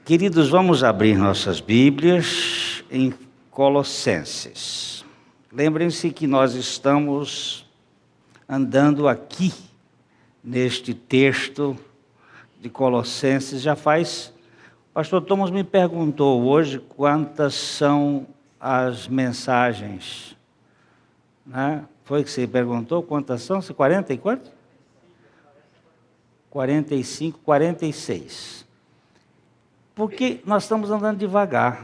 Queridos, vamos abrir nossas Bíblias em Colossenses. Lembrem-se que nós estamos andando aqui, neste texto de Colossenses, já faz... O pastor Thomas me perguntou hoje quantas são as mensagens, né? Foi que você perguntou quantas são? 40 e quanto? 45, 46. Porque nós estamos andando devagar.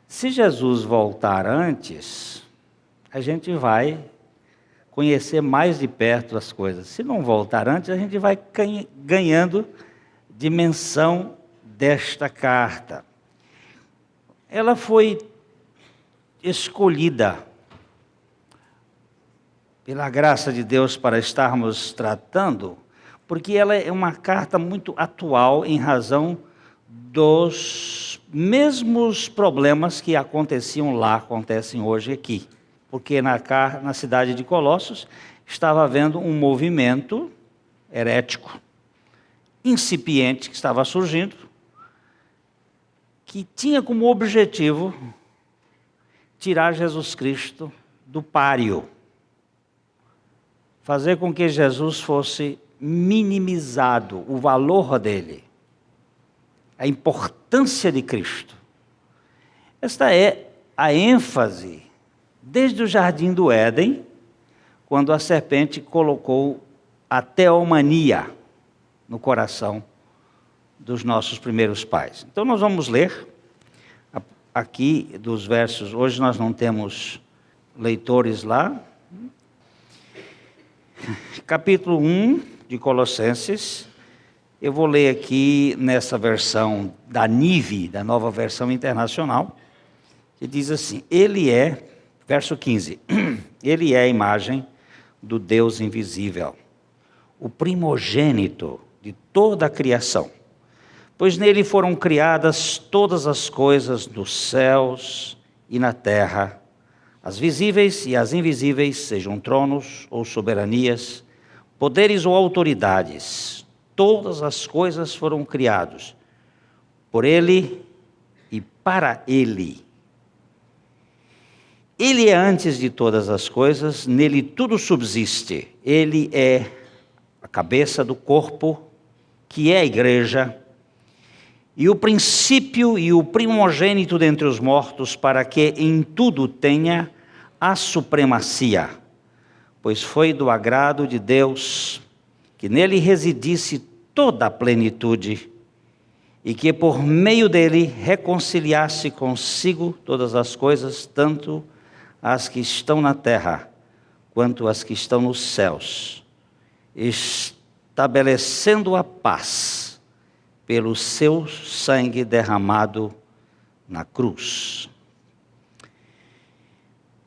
Se Jesus voltar antes, a gente vai conhecer mais de perto as coisas. Se não voltar antes, a gente vai ganhando dimensão desta carta. Ela foi escolhida pela graça de Deus para estarmos tratando, porque ela é uma carta muito atual em razão dos mesmos problemas que aconteciam lá, acontecem hoje aqui. Porque na cidade de Colossos estava havendo um movimento herético, incipiente, que estava surgindo, que tinha como objetivo tirar Jesus Cristo do páreo, fazer com que Jesus fosse minimizado, o valor dele, a importância de Cristo. Esta é a ênfase desde o jardim do Éden, quando a serpente colocou a teomania no coração dos nossos primeiros pais. Então nós vamos ler aqui dos versos, hoje nós não temos leitores lá, capítulo 1 de Colossenses. Eu vou ler aqui nessa versão da NIV, da Nova Versão Internacional, que diz assim: ele é, verso 15, ele é a imagem do Deus invisível, o primogênito de toda a criação, pois nele foram criadas todas as coisas dos céus e na terra, as visíveis e as invisíveis, sejam tronos ou soberanias, poderes ou autoridades. Todas as coisas foram criadas por ele e para ele. Ele é antes de todas as coisas, nele tudo subsiste. Ele é a cabeça do corpo, que é a igreja, e o princípio e o primogênito dentre os mortos, para que em tudo tenha a supremacia. Pois foi do agrado de Deus que nele residisse toda a plenitude, e que por meio dele reconciliasse consigo todas as coisas, tanto as que estão na terra, quanto as que estão nos céus, estabelecendo a paz pelo seu sangue derramado na cruz.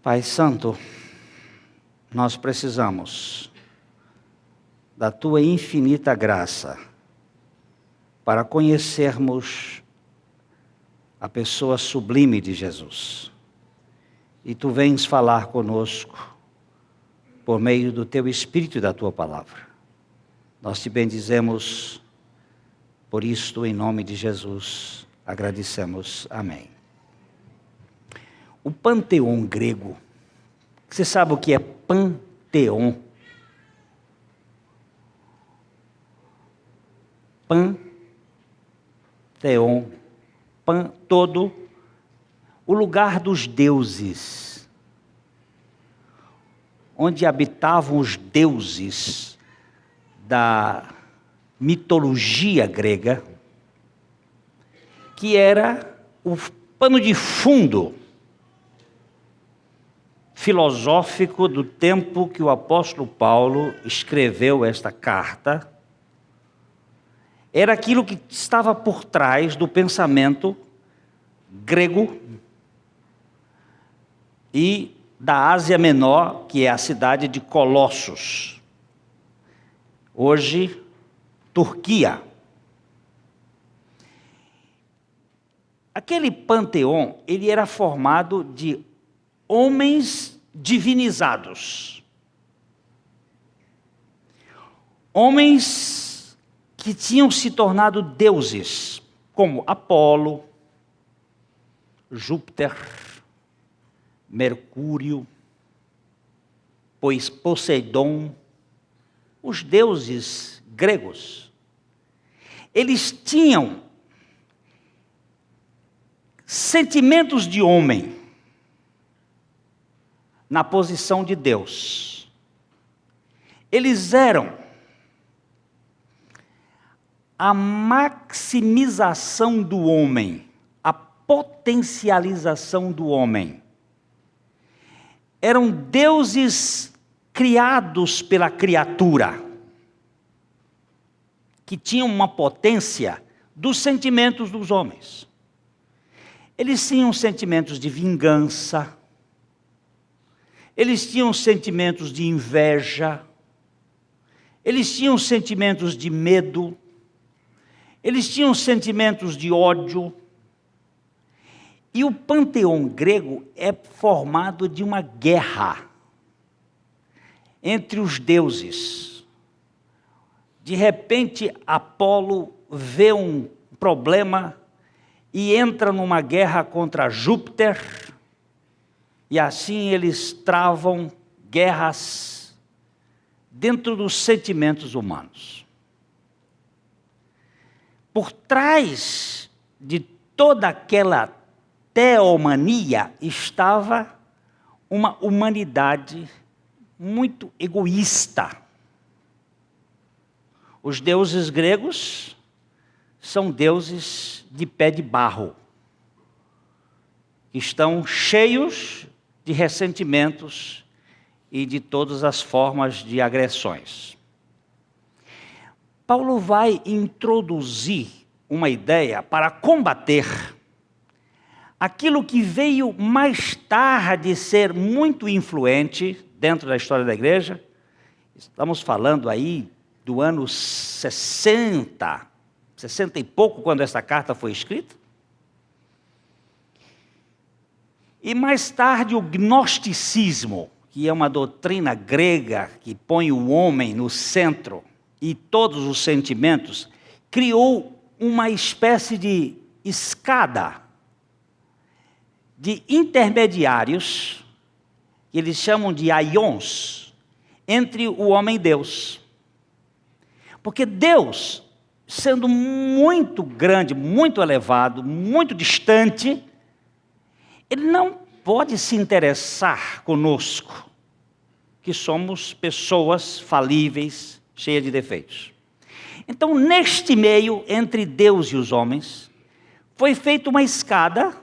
Pai Santo, nós precisamos da Tua infinita graça para conhecermos a pessoa sublime de Jesus. E Tu vens falar conosco por meio do Teu Espírito e da Tua Palavra. Nós Te bendizemos por isto, em nome de Jesus, agradecemos. Amém. O panteão grego, você sabe o que é panteão? Panteão, todo o lugar dos deuses, onde habitavam os deuses da mitologia grega, que era o pano de fundo filosófico do tempo que o apóstolo Paulo escreveu esta carta. Era aquilo que estava por trás do pensamento grego e da Ásia Menor, que é a cidade de Colossos, hoje Turquia. Aquele panteão, ele era formado de homens divinizados, homens que tinham se tornado deuses, como Apolo, Júpiter, Mercúrio, pois Poseidon, os deuses gregos, eles tinham sentimentos de homem na posição de Deus. Eles eram a maximização do homem, a potencialização do homem. Eram deuses criados pela criatura, que tinham uma potência dos sentimentos dos homens. Eles tinham sentimentos de vingança, eles tinham sentimentos de inveja, eles tinham sentimentos de medo, eles tinham sentimentos de ódio. E o panteão grego é formado de uma guerra entre os deuses. De repente, Apolo vê um problema e entra numa guerra contra Júpiter, e assim eles travam guerras dentro dos sentimentos humanos. Por trás de toda aquela teomania estava uma humanidade muito egoísta. Os deuses gregos são deuses de pé de barro, que estão cheios de ressentimentos e de todas as formas de agressões. Paulo vai introduzir uma ideia para combater aquilo que veio mais tarde ser muito influente dentro da história da igreja. Estamos falando aí do ano 60 e pouco, quando essa carta foi escrita. E mais tarde o gnosticismo, que é uma doutrina grega que põe o homem no centro e todos os sentimentos, criou uma espécie de escada de intermediários, que eles chamam de aions, entre o homem e Deus. Porque Deus, sendo muito grande, muito elevado, muito distante, Ele não pode se interessar conosco, que somos pessoas falíveis, cheias de defeitos. Então, neste meio, entre Deus e os homens, foi feita uma escada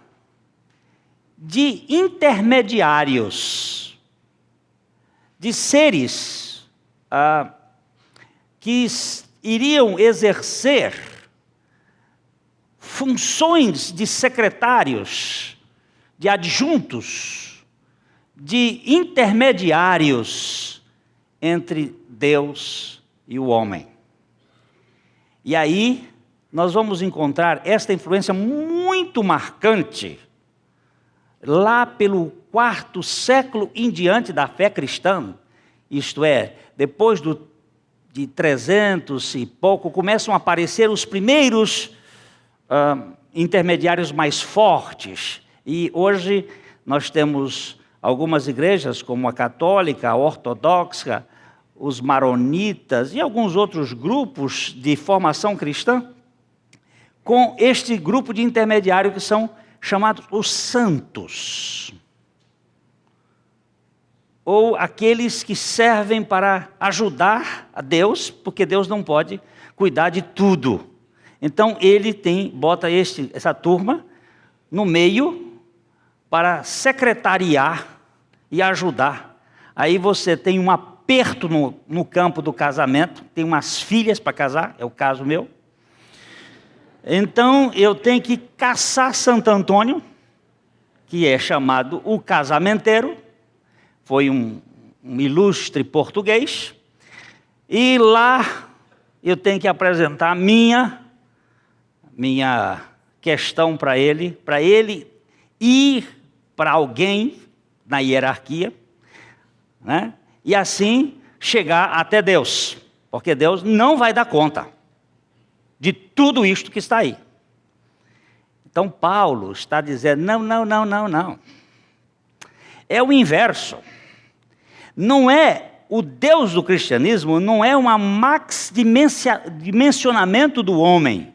de intermediários, de seres que iriam exercer funções de secretários, de adjuntos, de intermediários entre Deus e o homem. E aí nós vamos encontrar esta influência muito marcante lá pelo 4º século em diante da fé cristã, isto é, depois de 300 e pouco, começam a aparecer os primeiros intermediários mais fortes. E hoje nós temos algumas igrejas, como a católica, a ortodoxa, os maronitas e alguns outros grupos de formação cristã, com este grupo de intermediário que são chamados os santos, ou aqueles que servem para ajudar a Deus, porque Deus não pode cuidar de tudo. Então ele bota essa turma no meio para secretariar e ajudar. Aí você tem um aperto no campo do casamento, tem umas filhas para casar, é o caso meu. Então eu tenho que caçar Santo Antônio, que é chamado o casamenteiro, foi um ilustre português, e lá eu tenho que apresentar minha questão para ele ir para alguém na hierarquia, né? E assim chegar até Deus, porque Deus não vai dar conta de tudo isto que está aí. Então Paulo está dizendo, não. É o inverso. Não é o Deus do cristianismo, não é um dimensionamento do homem.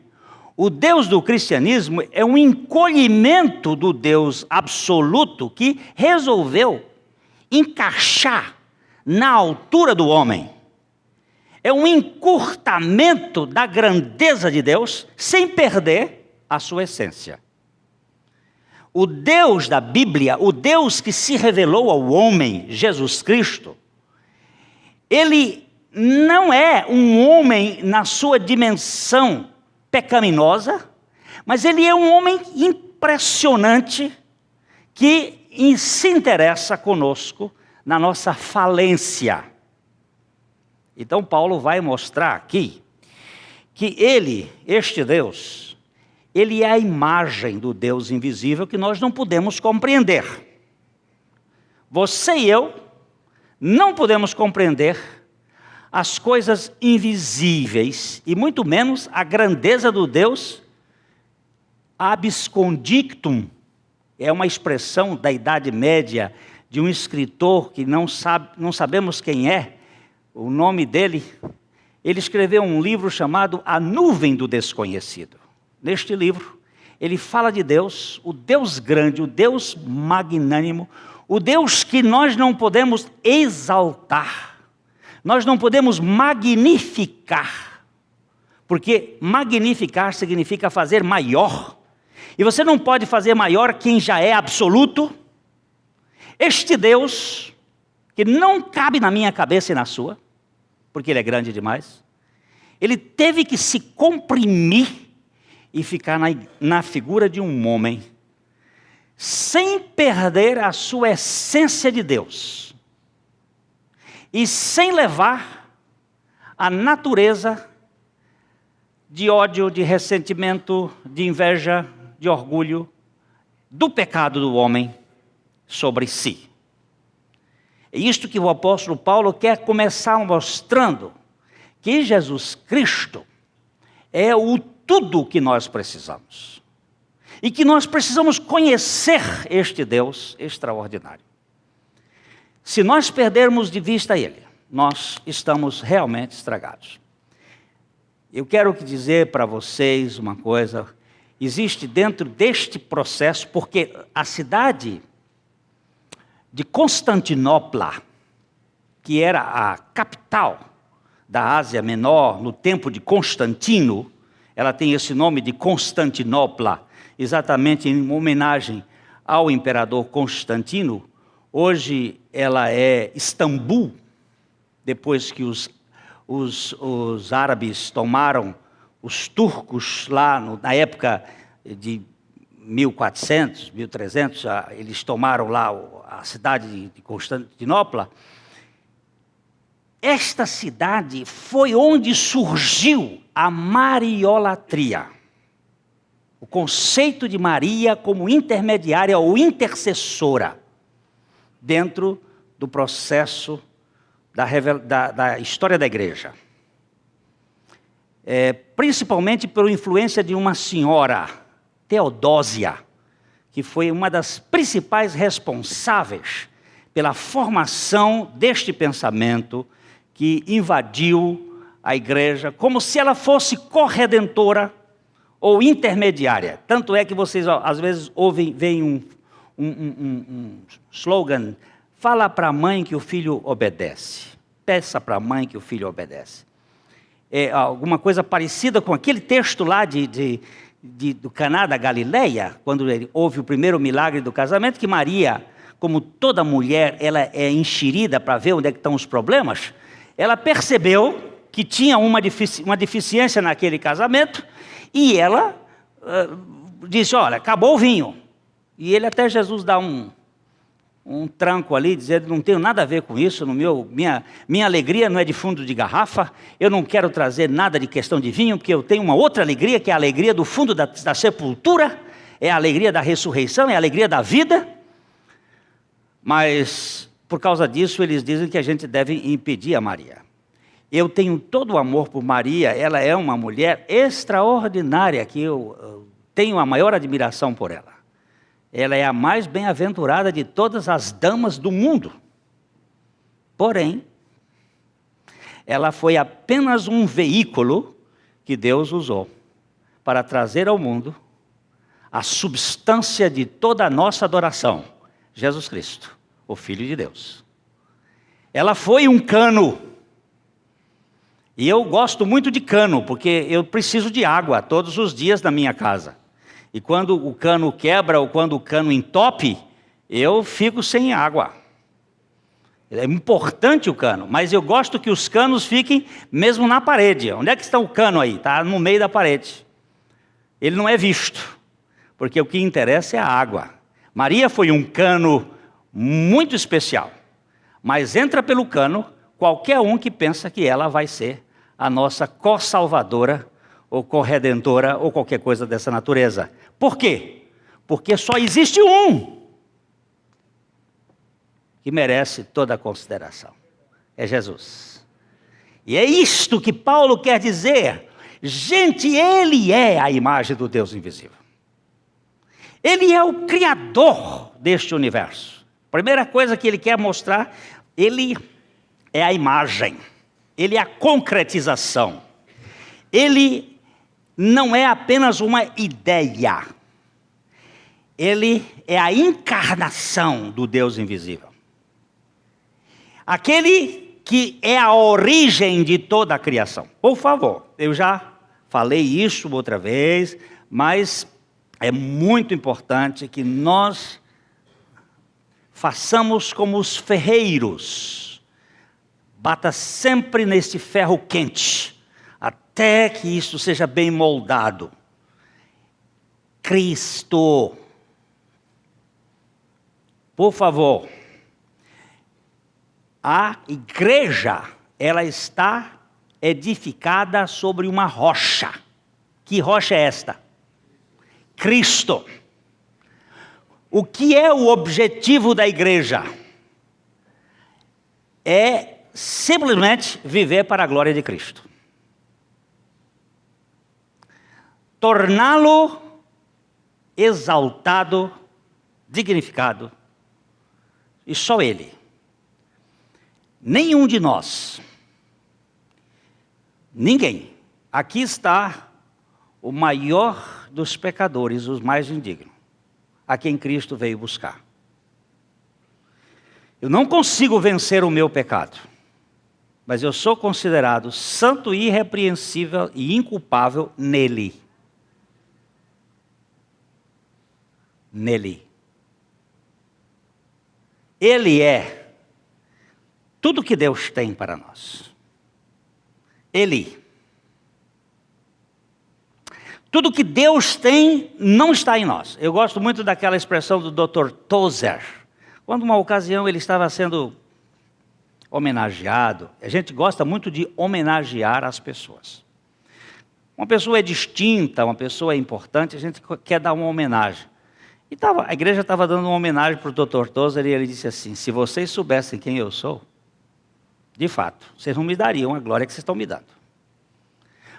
O Deus do cristianismo é um encolhimento do Deus absoluto que resolveu encaixar na altura do homem. É um encurtamento da grandeza de Deus sem perder a sua essência. O Deus da Bíblia, o Deus que se revelou ao homem, Jesus Cristo, ele não é um homem na sua dimensão pecaminosa, mas ele é um homem impressionante que se interessa conosco na nossa falência. Então Paulo vai mostrar aqui que este Deus, ele é a imagem do Deus invisível que nós não podemos compreender. Você e eu não podemos compreender as coisas invisíveis, e muito menos a grandeza do Deus abscondictum. É uma expressão da Idade Média de um escritor que não sabemos quem é, o nome dele. Ele escreveu um livro chamado A Nuvem do Desconhecido. Neste livro, ele fala de Deus, o Deus grande, o Deus magnânimo, o Deus que nós não podemos exaltar. Nós não podemos magnificar, porque magnificar significa fazer maior. E você não pode fazer maior quem já é absoluto. Este Deus, que não cabe na minha cabeça e na sua, porque ele é grande demais, ele teve que se comprimir e ficar na figura de um homem, sem perder a sua essência de Deus. E sem levar a natureza de ódio, de ressentimento, de inveja, de orgulho, do pecado do homem sobre si. É isto que o apóstolo Paulo quer começar mostrando, que Jesus Cristo é o tudo que nós precisamos. E que nós precisamos conhecer este Deus extraordinário. Se nós perdermos de vista Ele, nós estamos realmente estragados. Eu quero dizer para vocês uma coisa, existe dentro deste processo, porque a cidade de Constantinopla, que era a capital da Ásia Menor, no tempo de Constantino, ela tem esse nome de Constantinopla, exatamente em homenagem ao imperador Constantino. Hoje ela é Istambul, depois que os árabes tomaram, os turcos lá na época de 1400, 1300, eles tomaram lá a cidade de Constantinopla. Esta cidade foi onde surgiu a mariolatria. O conceito de Maria como intermediária ou intercessora dentro do processo da história da igreja. Principalmente pela influência de uma senhora, Teodósia, que foi uma das principais responsáveis pela formação deste pensamento que invadiu a igreja, como se ela fosse corredentora ou intermediária. Tanto é que vocês às vezes veem um slogan: fala para a mãe que o filho obedece. Peça para a mãe que o filho obedece. É alguma coisa parecida com aquele texto lá do Caná da Galileia, quando houve o primeiro milagre do casamento, que Maria, como toda mulher, ela é enxerida para ver onde é que estão os problemas. Ela percebeu que tinha uma deficiência naquele casamento, e ela disse: olha, acabou o vinho. E ele até Jesus dá um tranco ali, dizendo: não tenho nada a ver com isso, minha alegria não é de fundo de garrafa, eu não quero trazer nada de questão de vinho, porque eu tenho uma outra alegria, que é a alegria do fundo da sepultura, é a alegria da ressurreição, é a alegria da vida. Mas, por causa disso, eles dizem que a gente deve impedir a Maria. Eu tenho todo o amor por Maria, ela é uma mulher extraordinária, que eu tenho a maior admiração por ela. Ela é a mais bem-aventurada de todas as damas do mundo. Porém, ela foi apenas um veículo que Deus usou para trazer ao mundo a substância de toda a nossa adoração, Jesus Cristo, o Filho de Deus. Ela foi um cano. E eu gosto muito de cano, porque eu preciso de água todos os dias na minha casa. E quando o cano quebra ou quando o cano entope, eu fico sem água. É importante o cano, mas eu gosto que os canos fiquem mesmo na parede. Onde é que está o cano aí? Está no meio da parede. Ele não é visto, porque o que interessa é a água. Maria foi um cano muito especial, mas entra pelo cano qualquer um que pensa que ela vai ser a nossa co-salvadora, ou co-redentora, ou qualquer coisa dessa natureza. Por quê? Porque só existe um que merece toda a consideração. É Jesus. E é isto que Paulo quer dizer. Gente, Ele é a imagem do Deus invisível. Ele é o Criador deste universo. Primeira coisa que Ele quer mostrar, Ele é a imagem. Ele é a concretização. Ele não é apenas uma ideia. Ele é a encarnação do Deus invisível. Aquele que é a origem de toda a criação. Por favor, eu já falei isso outra vez, mas é muito importante que nós façamos como os ferreiros. Bata sempre nesse ferro quente, até que isso seja bem moldado. Cristo. Por favor. A igreja, ela está edificada sobre uma rocha. Que rocha é esta? Cristo. O que é o objetivo da igreja? É simplesmente viver para a glória de Cristo. Torná-lo exaltado, dignificado. E só Ele. Nenhum de nós, ninguém, aqui está o maior dos pecadores, os mais indignos, a quem Cristo veio buscar. Eu não consigo vencer o meu pecado, mas eu sou considerado santo, irrepreensível e inculpável nele. Nele. Ele é tudo que Deus tem para nós. Ele. Tudo que Deus tem não está em nós. Eu gosto muito daquela expressão do Dr. Tozer. Quando uma ocasião ele estava sendo homenageado. A gente gosta muito de homenagear as pessoas. Uma pessoa é distinta, uma pessoa é importante, a gente quer dar uma homenagem. E a igreja estava dando uma homenagem para o Dr. Tozer e ele disse assim: se vocês soubessem quem eu sou, de fato, vocês não me dariam a glória que vocês estão me dando.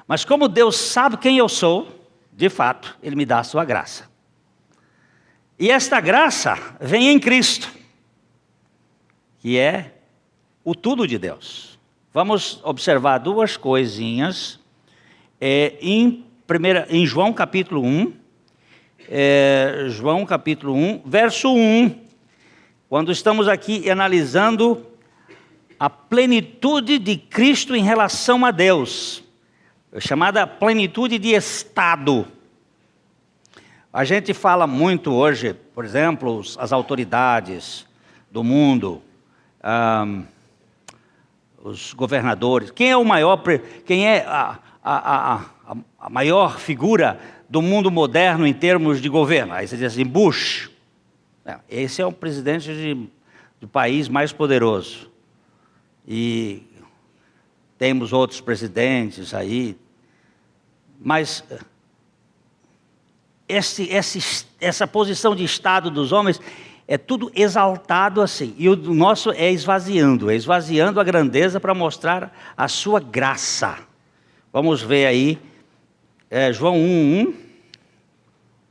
Mas como Deus sabe quem eu sou, de fato, Ele me dá a sua graça. E esta graça vem em Cristo, que é o tudo de Deus. Vamos observar duas coisinhas em João capítulo 1, João capítulo 1, verso 1, quando estamos aqui analisando a plenitude de Cristo em relação a Deus, chamada plenitude de estado. A gente fala muito hoje, por exemplo, as autoridades do mundo, os governadores. Quem é o maior, quem é a maior figura do mundo moderno em termos de governo? Aí você diz assim, Bush. Esse é o presidente do país mais poderoso. E temos outros presidentes aí, mas essa posição de estado dos homens é tudo exaltado assim, e o nosso é esvaziando a grandeza para mostrar a sua graça. Vamos ver aí, João 1:1,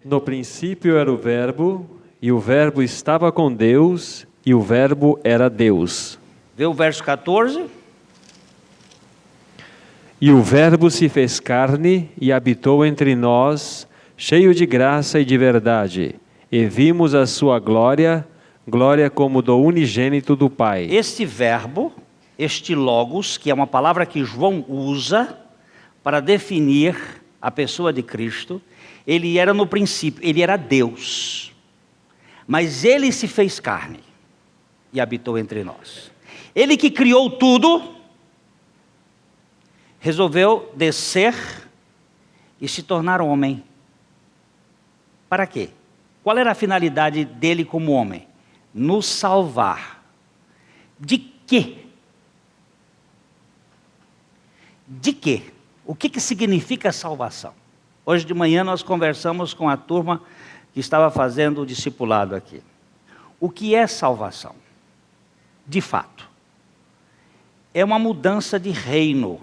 No princípio era o Verbo, e o Verbo estava com Deus, e o Verbo era Deus. Vê o verso 14. E o Verbo se fez carne e habitou entre nós, cheio de graça e de verdade. E vimos a sua glória, glória como do unigênito do Pai. Este verbo, este logos, que é uma palavra que João usa para definir a pessoa de Cristo, ele era no princípio, ele era Deus. Mas ele se fez carne e habitou entre nós. Ele que criou tudo, resolveu descer e se tornar homem. Para quê? Qual era a finalidade dele como homem? Nos salvar. De quê? De quê? O que significa salvação? Hoje de manhã nós conversamos com a turma que estava fazendo o discipulado aqui. O que é salvação? De fato, é uma mudança de reino.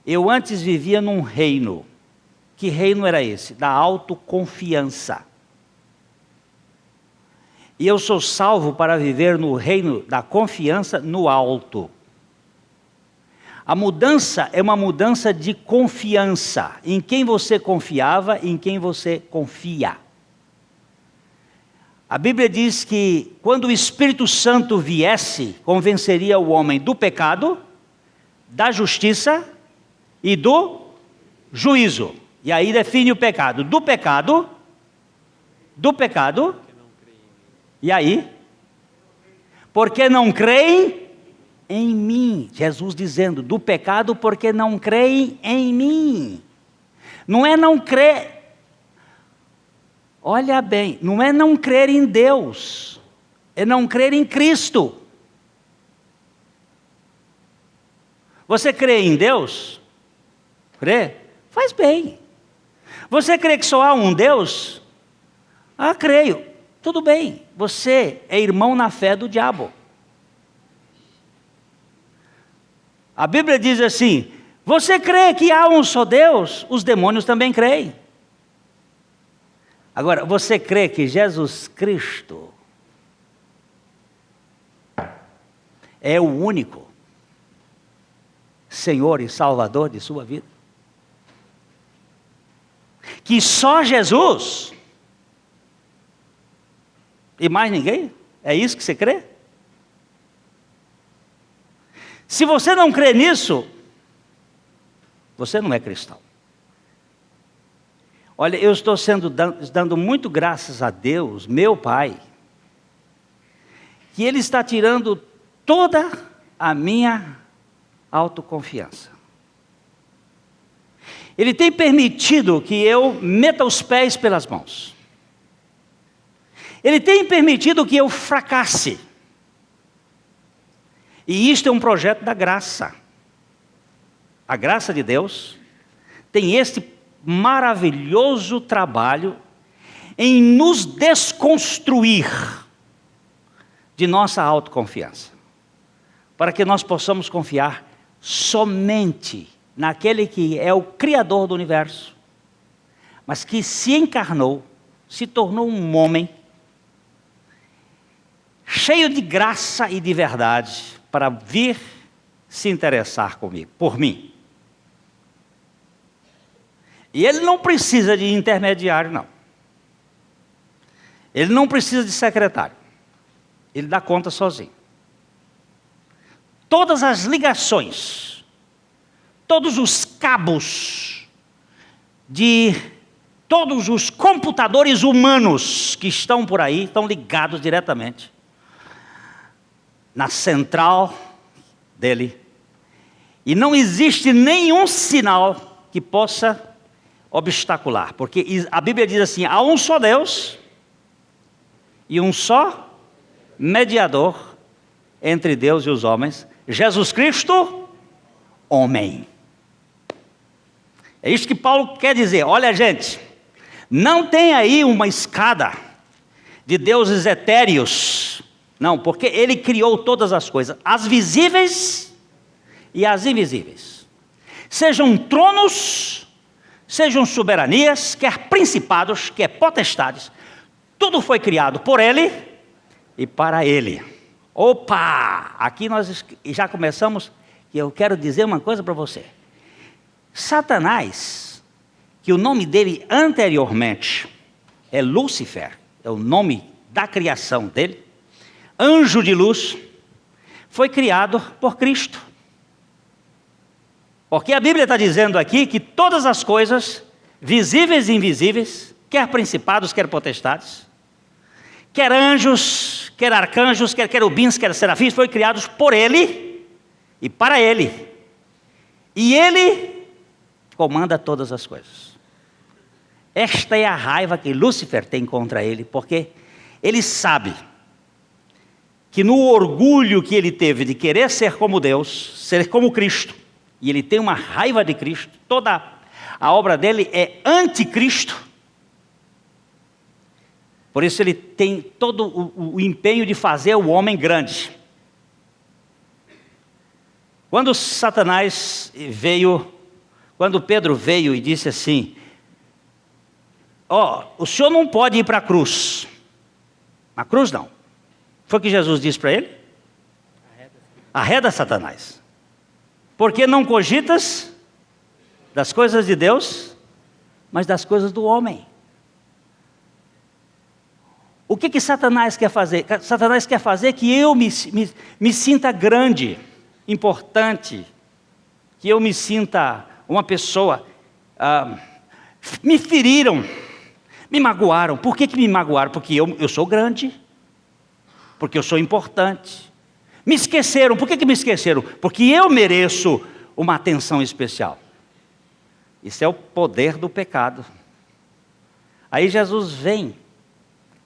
Eu antes vivia num reino. Que reino era esse? Da autoconfiança. E eu sou salvo para viver no reino da confiança no alto. A mudança é uma mudança de confiança. Em quem você confiava, em quem você confia. A Bíblia diz que quando o Espírito Santo viesse, convenceria o homem do pecado, da justiça e do juízo. E aí define o pecado. Do pecado, e aí? Porque não creem em mim. Jesus dizendo, do pecado porque não creem em mim. Não é não crer, olha bem, não é não crer em Deus, é não crer em Cristo. Você crê em Deus? Crê? Faz bem. Você crê que só há um Deus? Ah, creio. Tudo bem. Você é irmão na fé do diabo. A Bíblia diz assim, você crê que há um só Deus? Os demônios também creem. Agora, você crê que Jesus Cristo é o único Senhor e Salvador de sua vida? Que só Jesus e mais ninguém? É isso que você crê? Se você não crê nisso, você não é cristão. Olha, eu estou dando muito graças a Deus, meu Pai, que Ele está tirando toda a minha autoconfiança. Ele tem permitido que eu meta os pés pelas mãos. Ele tem permitido que eu fracasse. E isto é um projeto da graça. A graça de Deus tem este maravilhoso trabalho em nos desconstruir de nossa autoconfiança, para que nós possamos confiar somente naquele que é o Criador do universo, mas que se encarnou, se tornou um homem, cheio de graça e de verdade, para vir se interessar comigo, por mim. E Ele não precisa de intermediário, não. Ele não precisa de secretário. Ele dá conta sozinho. Todas as ligações, todos os cabos de todos os computadores humanos que estão por aí, estão ligados diretamente na central dele. E não existe nenhum sinal que possa obstacular, porque a Bíblia diz assim, há um só Deus e um só mediador entre Deus e os homens, Jesus Cristo, homem. É isso que Paulo quer dizer. Olha, gente, não tem aí uma escada de deuses etéreos, não, porque Ele criou todas as coisas, as visíveis e as invisíveis. Sejam tronos, sejam soberanias, quer principados, quer potestades, tudo foi criado por Ele e para Ele. Opa! Aqui nós já começamos, e eu quero dizer uma coisa para você. Satanás, que o nome dele anteriormente é Lúcifer, é o nome da criação dele, anjo de luz, foi criado por Cristo. Porque a Bíblia está dizendo aqui que todas as coisas, visíveis e invisíveis, quer principados, quer potestades, quer anjos, quer arcanjos, quer querubins, quer serafins, foram criados por Ele e para Ele. E Ele comanda todas as coisas. Esta é a raiva que Lúcifer tem contra Ele, porque ele sabe que no orgulho que ele teve de querer ser como Deus, ser como Cristo, e ele tem uma raiva de Cristo, toda a obra dele é anticristo. Por isso ele tem todo o empenho de fazer o homem grande. Quando Pedro veio e disse assim, o senhor não pode ir para a cruz. Na cruz não. Foi o que Jesus disse para ele? Arreda Satanás. Porque não cogitas das coisas de Deus, mas das coisas do homem. O que Satanás quer fazer? Satanás quer fazer que eu me sinta grande, importante, que eu me sinta uma pessoa. Me feriram, me magoaram. Por que me magoaram? Porque eu sou grande, porque eu sou importante. Me esqueceram. Por que me esqueceram? Porque eu mereço uma atenção especial. Isso é o poder do pecado. Aí Jesus vem,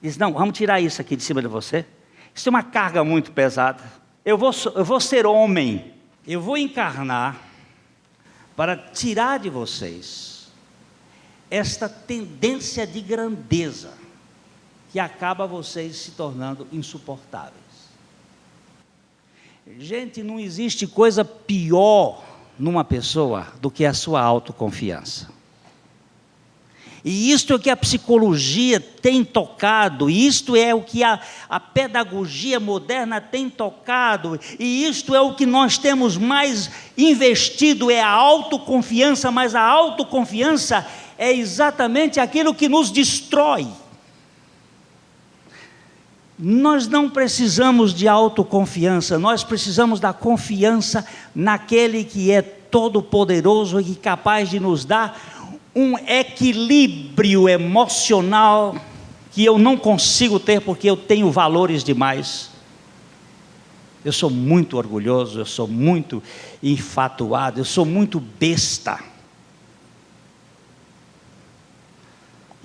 diz, não, vamos tirar isso aqui de cima de você. Isso é uma carga muito pesada. Eu vou ser homem, eu vou encarnar para tirar de vocês esta tendência de grandeza que acaba vocês se tornando insuportáveis. Gente, não existe coisa pior numa pessoa do que a sua autoconfiança. E isto é o que a psicologia tem tocado, isto é o que a pedagogia moderna tem tocado, e isto é o que nós temos mais investido, é a autoconfiança, mas a autoconfiança é exatamente aquilo que nos destrói. Nós não precisamos de autoconfiança, nós precisamos da confiança naquele que é todo-poderoso e capaz de nos dar um equilíbrio emocional que eu não consigo ter porque eu tenho valores demais. Eu sou muito orgulhoso, eu sou muito enfatuado, eu sou muito besta.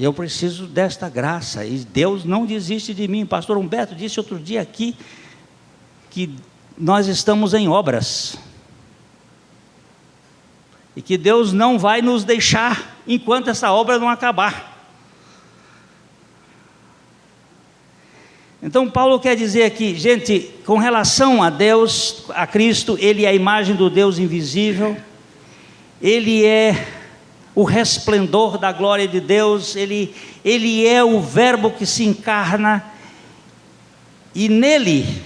Eu preciso desta graça, e Deus não desiste de mim. Pastor Humberto disse outro dia aqui, que nós estamos em obras, e que Deus não vai nos deixar, enquanto essa obra não acabar. Então Paulo quer dizer aqui, gente, com relação a Deus, a Cristo, Ele é a imagem do Deus invisível, Ele é o resplendor da glória de Deus, Ele é o verbo que se encarna, e nele,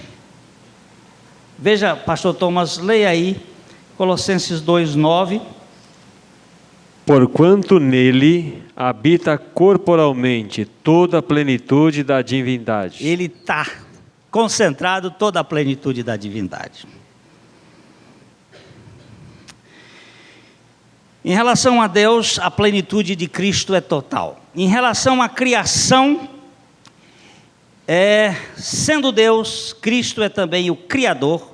veja, pastor Thomas, leia aí, Colossenses 2:9. Porquanto nele habita corporalmente toda a plenitude da divindade. Ele está concentrado toda a plenitude da divindade. Em relação a Deus, a plenitude de Cristo é total. Em relação à criação, sendo Deus, Cristo é também o Criador.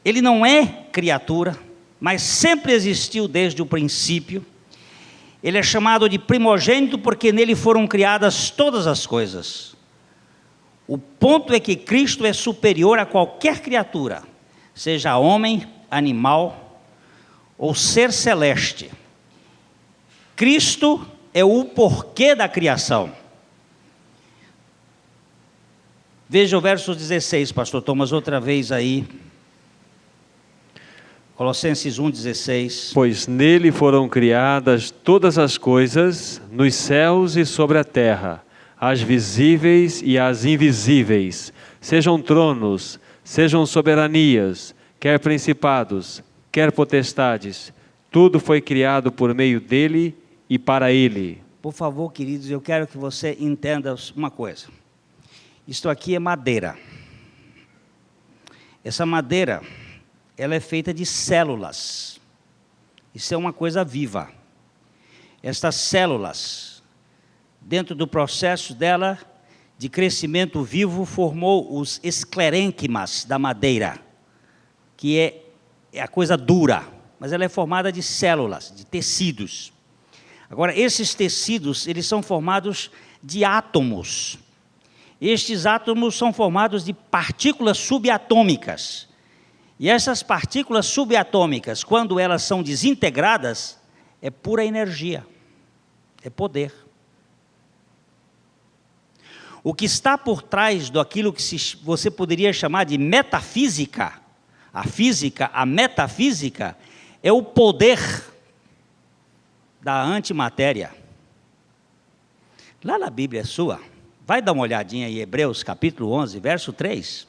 Ele não é criatura, mas sempre existiu desde o princípio. Ele é chamado de primogênito porque nele foram criadas todas as coisas. O ponto é que Cristo é superior a qualquer criatura, seja homem, animal ou ser celeste. Cristo é o porquê da criação. Veja o verso 16, pastor Thomas, outra vez aí. Colossenses 1,16. Pois nele foram criadas todas as coisas, nos céus e sobre a terra, as visíveis e as invisíveis, sejam tronos, sejam soberanias, quer principados, quer potestades, tudo foi criado por meio dele e para ele. Por favor, queridos, eu quero que você entenda uma coisa. Isto aqui é madeira. Essa madeira, ela é feita de células. Isso é uma coisa viva. Estas células, dentro do processo dela de crescimento vivo, formou os esclerênquimas da madeira, que é a coisa dura, mas ela é formada de células, de tecidos. Agora, esses tecidos, eles são formados de átomos. Estes átomos são formados de partículas subatômicas. E essas partículas subatômicas, quando elas são desintegradas, é pura energia, é poder. O que está por trás daquilo que você poderia chamar de metafísica, a física, a metafísica, é o poder da antimatéria. Lá na Bíblia sua, vai dar uma olhadinha em Hebreus capítulo 11, verso 3.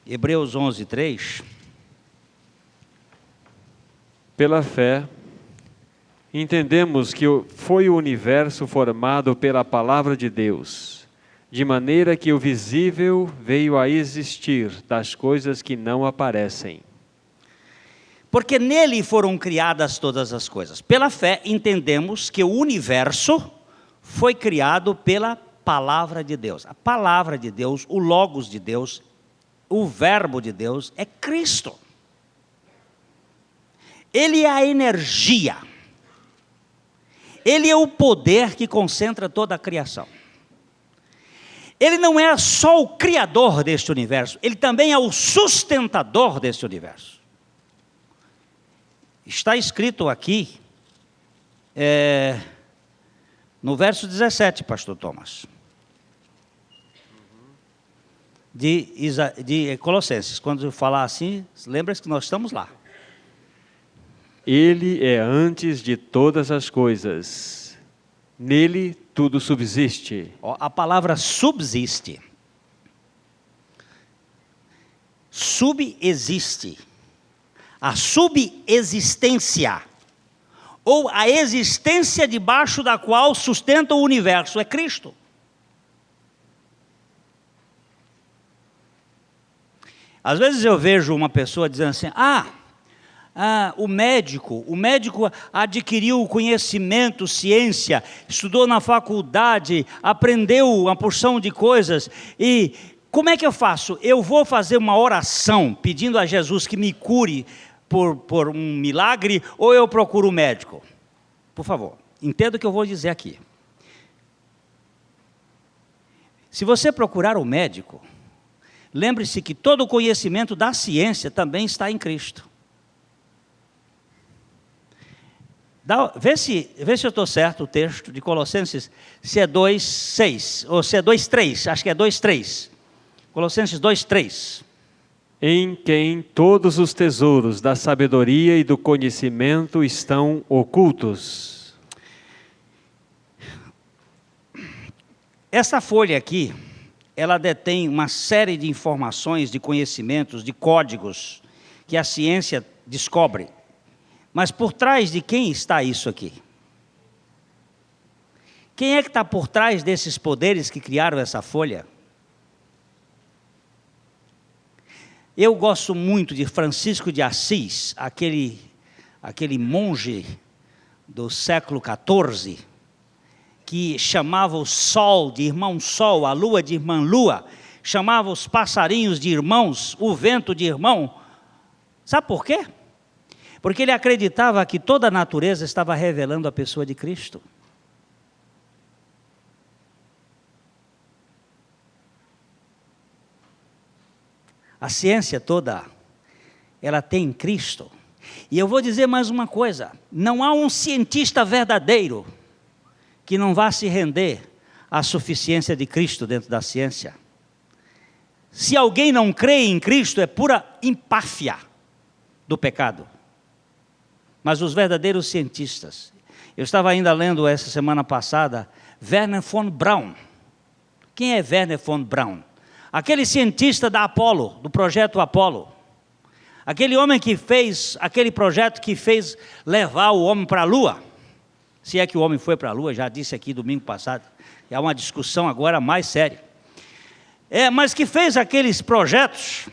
Hebreus 11, 3. Pela fé, entendemos que foi o universo formado pela palavra de Deus, de maneira que o visível veio a existir das coisas que não aparecem. Porque nele foram criadas todas as coisas. Pela fé, entendemos que o universo foi criado pela palavra de Deus. A palavra de Deus, o Logos de Deus, o Verbo de Deus é Cristo. Ele é a energia. Ele é o poder que concentra toda a criação. Ele não é só o criador deste universo, ele também é o sustentador deste universo. Está escrito aqui, no verso 17, pastor Thomas, de Colossenses. Quando eu falar assim, lembra-se que nós estamos lá. Ele é antes de todas as coisas. Nele tudo subsiste. A palavra subsiste. Subexiste. A subexistência, ou a existência debaixo da qual sustenta o universo, é Cristo. Às vezes eu vejo uma pessoa dizendo assim, o médico adquiriu conhecimento, ciência, estudou na faculdade, aprendeu uma porção de coisas, e como é que eu faço? Eu vou fazer uma oração pedindo a Jesus que me cure por um milagre, ou eu procuro um médico? Por favor, entenda o que eu vou dizer aqui. Se você procurar um médico, lembre-se que todo o conhecimento da ciência também está em Cristo. Vê se eu estou certo o texto de Colossenses, se é 2,6, ou se é 2,3, acho que é 2,3. Colossenses 2,3. Em quem todos os tesouros da sabedoria e do conhecimento estão ocultos. Essa folha aqui, ela detém uma série de informações, de conhecimentos, de códigos, que a ciência descobre. Mas por trás de quem está isso aqui? Quem é que está por trás desses poderes que criaram essa folha? Eu gosto muito de Francisco de Assis, aquele monge do século XIV, que chamava o sol de irmão sol, a lua de irmã lua, chamava os passarinhos de irmãos, o vento de irmão. Sabe por quê? Porque ele acreditava que toda a natureza estava revelando a pessoa de Cristo. A ciência toda, ela tem Cristo. E eu vou dizer mais uma coisa, não há um cientista verdadeiro que não vá se render à suficiência de Cristo dentro da ciência. Se alguém não crê em Cristo, é pura empáfia do pecado. Mas os verdadeiros cientistas, eu estava ainda lendo essa semana passada, Wernher von Braun. Quem é Wernher von Braun? Aquele cientista da Apollo, do projeto Apollo. Aquele homem que fez, aquele projeto que fez levar o homem para a Lua. Se é que o homem foi para a Lua, já disse aqui domingo passado. É uma discussão agora mais séria. Mas que fez aqueles projetos.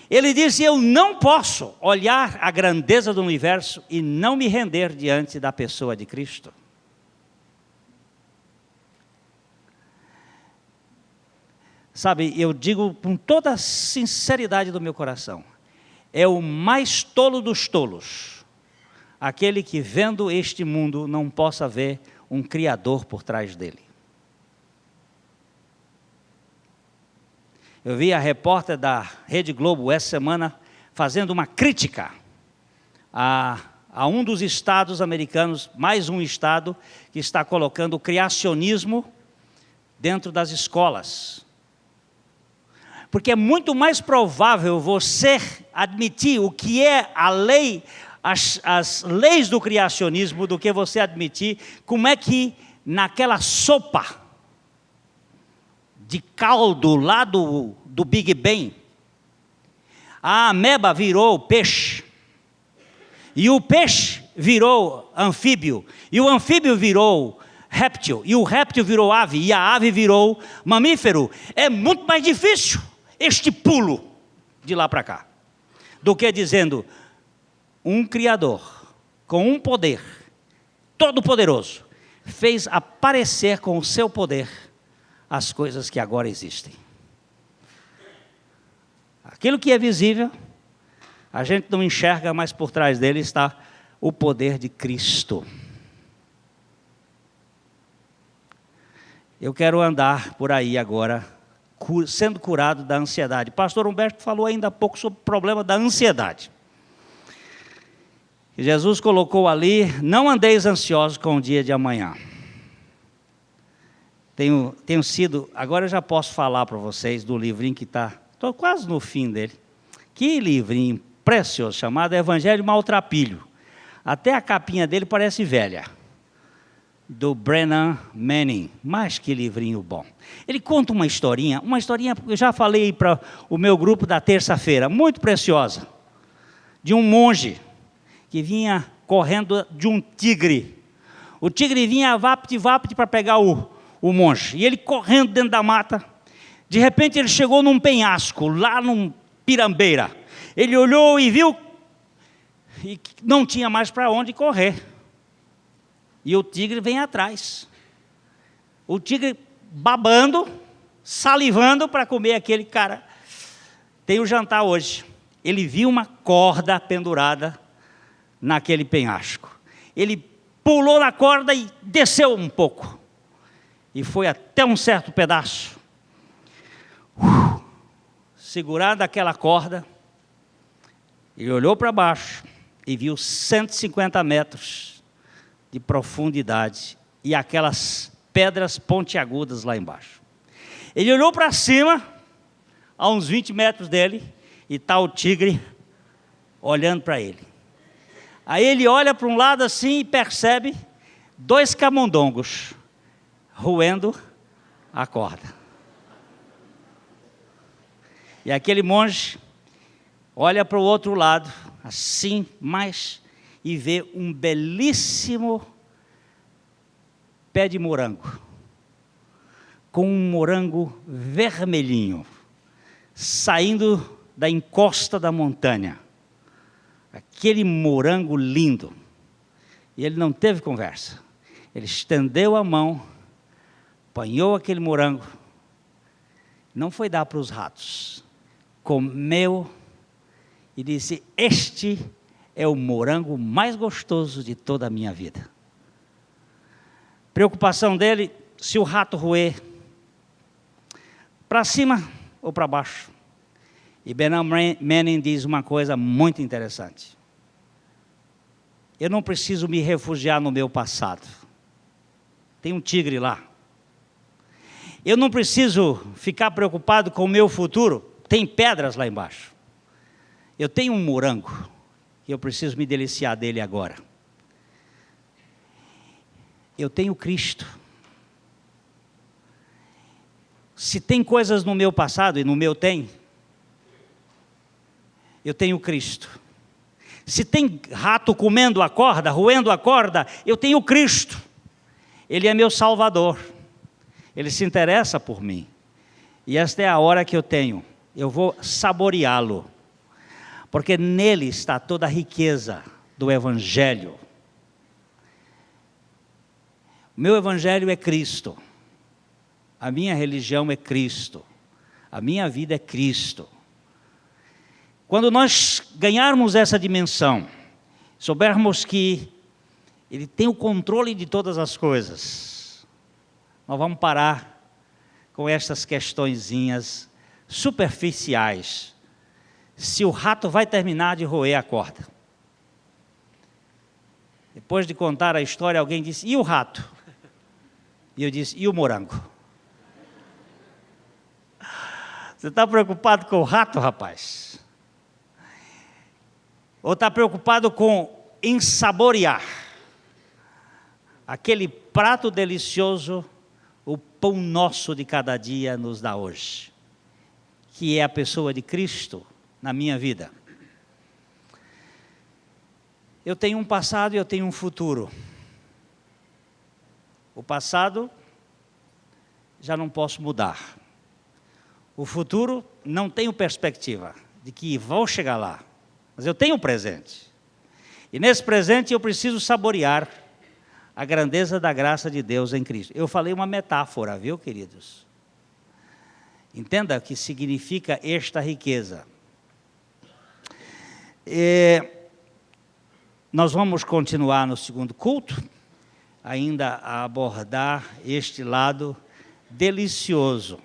Ele disse, eu não posso olhar a grandeza do universo e não me render diante da pessoa de Cristo. Sabe, eu digo com toda a sinceridade do meu coração, é o mais tolo dos tolos, aquele que vendo este mundo não possa ver um Criador por trás dele. Eu vi a repórter da Rede Globo essa semana fazendo uma crítica a um dos estados americanos, mais um estado, que está colocando o criacionismo dentro das escolas. Porque é muito mais provável você admitir o que é a lei, as leis do criacionismo, do que você admitir como é que naquela sopa de caldo lá do Big Bang, a ameba virou peixe, e o peixe virou anfíbio, e o anfíbio virou réptil, e o réptil virou ave, e a ave virou mamífero. É muito mais difícil este pulo de lá para cá, do que dizendo, um Criador, com um poder, todo-poderoso, fez aparecer com o seu poder as coisas que agora existem. Aquilo que é visível, a gente não enxerga, mas por trás dele está o poder de Cristo. Eu quero andar por aí agora, sendo curado da ansiedade. Pastor Humberto falou ainda há pouco sobre o problema da ansiedade. Jesus colocou ali, não andeis ansiosos com o dia de amanhã. Tenho sido, agora eu já posso falar para vocês do livrinho que estou quase no fim dele. Que livrinho precioso, chamado Evangelho Maltrapilho. Até a capinha dele parece velha. Do Brennan Manning. Mas que livrinho bom. Ele conta uma historinha, eu já falei para o meu grupo da terça-feira, muito preciosa. De um monge que vinha correndo de um tigre. O tigre vinha vapt-vapt para pegar o monge. E ele correndo dentro da mata. De repente ele chegou num penhasco, lá num pirambeira. Ele olhou e viu e não tinha mais para onde correr. E o tigre vem atrás. O tigre babando, salivando para comer aquele cara. Tem o jantar hoje. Ele viu uma corda pendurada naquele penhasco. Ele pulou na corda e desceu um pouco. E foi até um certo pedaço. Segurando aquela corda, ele olhou para baixo e viu 150 metros de profundidade e aquelas pedras pontiagudas lá embaixo. Ele olhou para cima, a uns 20 metros dele, e está o tigre olhando para ele. Aí ele olha para um lado assim e percebe 2 camundongos roendo a corda. E aquele monge olha para o outro lado, assim, e vê um belíssimo pé de morango, com um morango vermelhinho, saindo da encosta da montanha. Aquele morango lindo. E ele não teve conversa. Ele estendeu a mão, apanhou aquele morango, não foi dar para os ratos, comeu e disse, este é o morango mais gostoso de toda a minha vida. Preocupação dele, se o rato roer, para cima ou para baixo. E Brennan Manning diz uma coisa muito interessante. Eu não preciso me refugiar no meu passado. Tem um tigre lá. Eu não preciso ficar preocupado com o meu futuro. Tem pedras lá embaixo. Eu tenho um morango e eu preciso me deliciar dele agora. Eu tenho Cristo. Se tem coisas no meu passado, e no meu tem, eu tenho Cristo. Se tem rato comendo a corda, roendo a corda, eu tenho Cristo. Ele é meu Salvador. Ele se interessa por mim. E esta é a hora que eu tenho. Eu vou saboreá-lo. Porque nele está toda a riqueza do Evangelho. O meu Evangelho é Cristo. A minha religião é Cristo. A minha vida é Cristo. Quando nós ganharmos essa dimensão, soubermos que Ele tem o controle de todas as coisas, nós vamos parar com estas questõezinhas superficiais. Se o rato vai terminar de roer a corda. Depois de contar a história, alguém disse, e o rato? E eu disse, e o morango? Você está preocupado com o rato, rapaz? Ou está preocupado em saborear aquele prato delicioso, o pão nosso de cada dia nos dá hoje, que é a pessoa de Cristo na minha vida. Eu tenho um passado e eu tenho um futuro. O passado já não posso mudar. O futuro não tenho perspectiva de que vou chegar lá. Mas eu tenho um presente. E nesse presente eu preciso saborear a grandeza da graça de Deus em Cristo. Eu falei uma metáfora, viu, queridos? Entenda o que significa esta riqueza. Nós vamos continuar no segundo culto, ainda a abordar este lado delicioso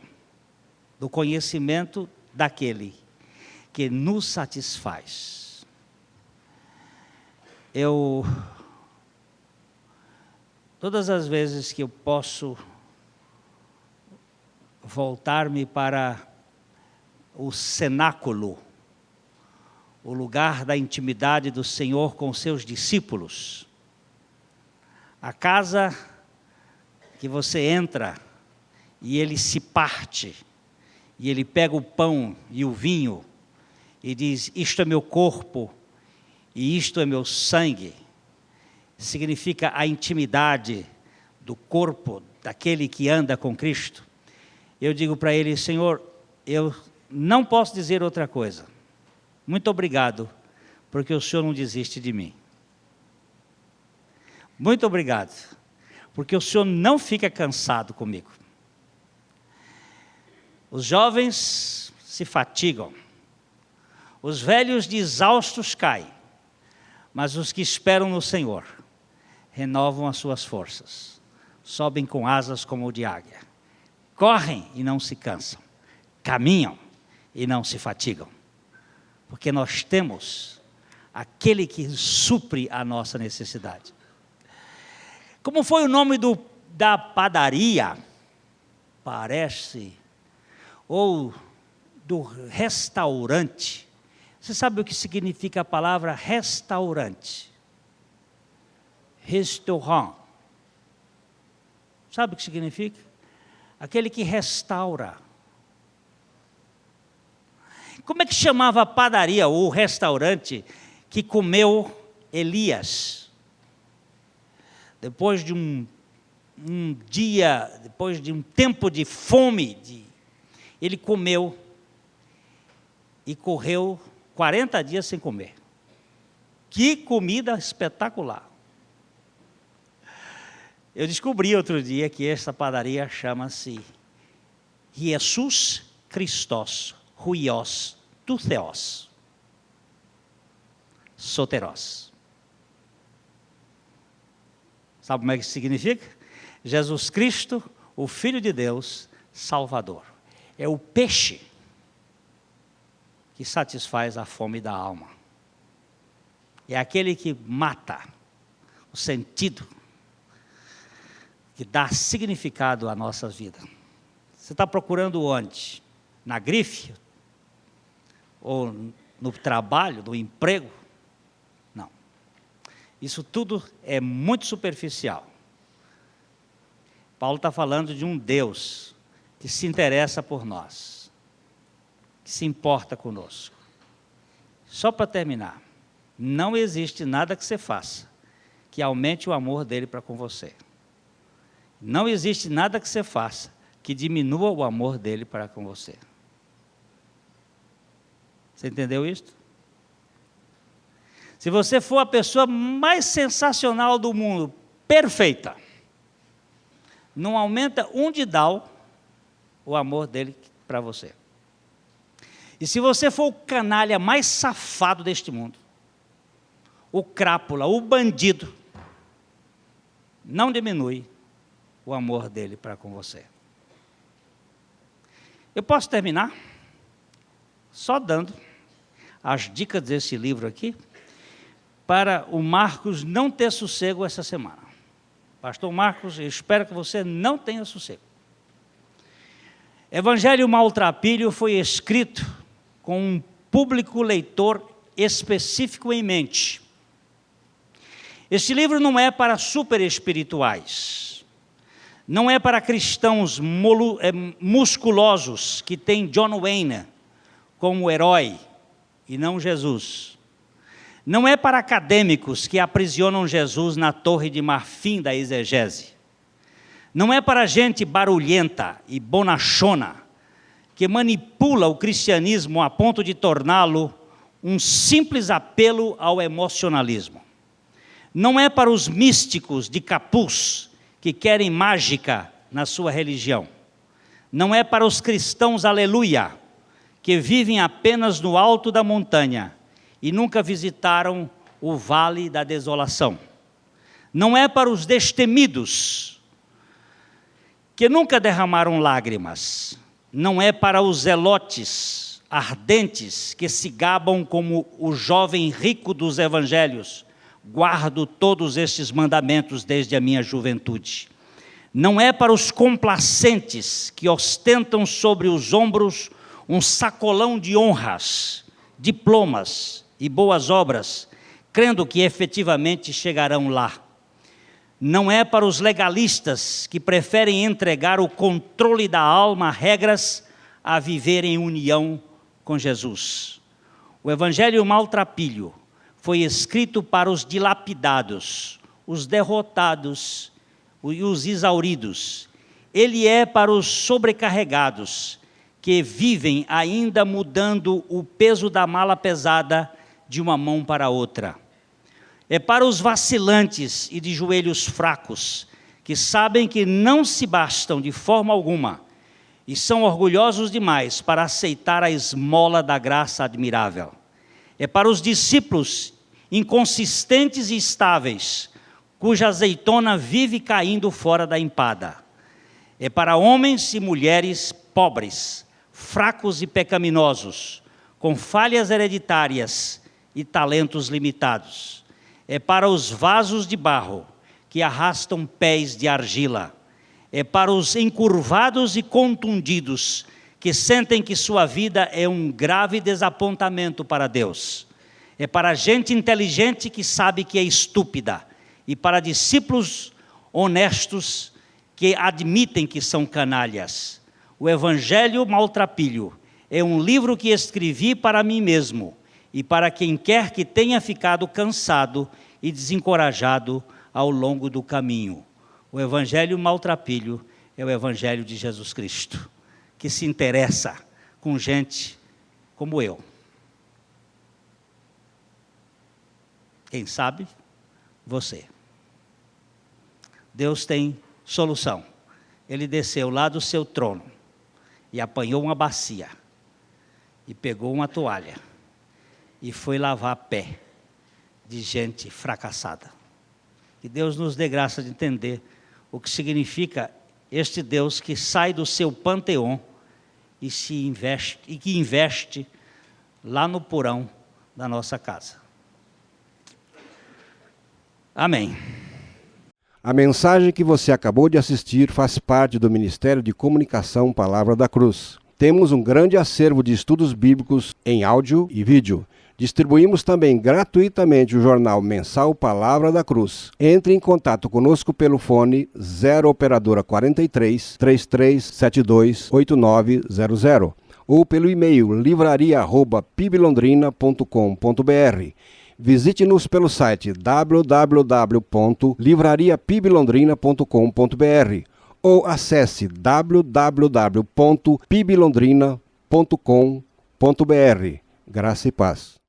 do conhecimento daquele que nos satisfaz. Todas as vezes que eu posso voltar-me para o cenáculo, o lugar da intimidade do Senhor com seus discípulos, a casa que você entra e ele se parte, e ele pega o pão e o vinho e diz, isto é meu corpo e isto é meu sangue, significa a intimidade do corpo daquele que anda com Cristo. Eu digo para ele, Senhor, eu não posso dizer outra coisa. Muito obrigado, porque o Senhor não desiste de mim. Muito obrigado, porque o Senhor não fica cansado comigo. Os jovens se fatigam, os velhos de exaustos caem, mas os que esperam no Senhor renovam as suas forças, sobem com asas como o de águia, correm e não se cansam, caminham e não se fatigam, porque nós temos aquele que supre a nossa necessidade. Como foi o nome da padaria? Parece, ou do restaurante. Você sabe o que significa a palavra restaurante? Restaurant. Sabe o que significa? Aquele que restaura. Como é que chamava a padaria ou restaurante que comeu Elias? Depois de um dia, depois de um tempo de fome, ele comeu e correu 40 dias sem comer. Que comida espetacular! Eu descobri outro dia que esta padaria chama-se Jesus Christos Huios tu Theos Soteros. Sabe como é que isso significa? Jesus Cristo, o Filho de Deus, Salvador. É o peixe que satisfaz a fome da alma. É aquele que mata o sentido, que dá significado à nossa vida. Você está procurando onde? Na grife? Ou no trabalho, no emprego? Não. Isso tudo é muito superficial. Paulo está falando de um Deus que se interessa por nós, que se importa conosco. Só para terminar, não existe nada que você faça que aumente o amor dele para com você. Não existe nada que você faça que diminua o amor dele para com você. Você entendeu isso? Se você for a pessoa mais sensacional do mundo, perfeita, não aumenta um dedal o amor dele para você. E se você for o canalha mais safado deste mundo, o crápula, o bandido, não diminui o amor dele para com você. Eu posso terminar só dando as dicas desse livro aqui, para o Marcos não ter sossego essa semana. Pastor Marcos, eu espero que você não tenha sossego. Evangelho Maltrapilho foi escrito com um público leitor específico em mente. Este livro não é para super espirituais, não é para cristãos musculosos que têm John Wayne como herói e não Jesus. Não é para acadêmicos que aprisionam Jesus na torre de marfim da exegese. Não é para gente barulhenta e bonachona que manipula o cristianismo a ponto de torná-lo um simples apelo ao emocionalismo. Não é para os místicos de capuz que querem mágica na sua religião. Não é para os cristãos aleluia, que vivem apenas no alto da montanha e nunca visitaram o vale da desolação. Não é para os destemidos, que nunca derramaram lágrimas. Não é para os zelotes ardentes, que se gabam como o jovem rico dos evangelhos. Guardo todos estes mandamentos desde a minha juventude. Não é para os complacentes, que ostentam sobre os ombros um sacolão de honras, diplomas e boas obras, crendo que efetivamente chegarão lá. Não é para os legalistas que preferem entregar o controle da alma a regras a viver em união com Jesus. O Evangelho Maltrapilho foi escrito para os dilapidados, os derrotados e os exauridos. Ele é para os sobrecarregados, que vivem ainda mudando o peso da mala pesada de uma mão para outra. É para os vacilantes e de joelhos fracos, que sabem que não se bastam de forma alguma e são orgulhosos demais para aceitar a esmola da graça admirável. É para os discípulos inconsistentes e estáveis, cuja azeitona vive caindo fora da empada. É para homens e mulheres pobres, fracos e pecaminosos, com falhas hereditárias e talentos limitados. É para os vasos de barro, que arrastam pés de argila. É para os encurvados e contundidos, que sentem que sua vida é um grave desapontamento para Deus. É para a gente inteligente que sabe que é estúpida, e para discípulos honestos que admitem que são canalhas. O Evangelho Maltrapilho é um livro que escrevi para mim mesmo e para quem quer que tenha ficado cansado e desencorajado ao longo do caminho. O Evangelho Maltrapilho é o Evangelho de Jesus Cristo, que se interessa com gente como eu. Quem sabe? Você. Deus tem solução. Ele desceu lá do seu trono e apanhou uma bacia e pegou uma toalha e foi lavar pé de gente fracassada. Que Deus nos dê graça de entender o que significa este Deus que sai do seu panteão e que investe lá no porão da nossa casa. Amém. A mensagem que você acabou de assistir faz parte do Ministério de Comunicação Palavra da Cruz. Temos um grande acervo de estudos bíblicos em áudio e vídeo. Distribuímos também gratuitamente o jornal mensal Palavra da Cruz. Entre em contato conosco pelo fone 0 operadora 43 3372 8900 ou pelo e-mail livraria@piblondrina.com.br. Visite-nos pelo site www.livrariapiblondrina.com.br ou acesse www.piblondrina.com.br. Graça e paz.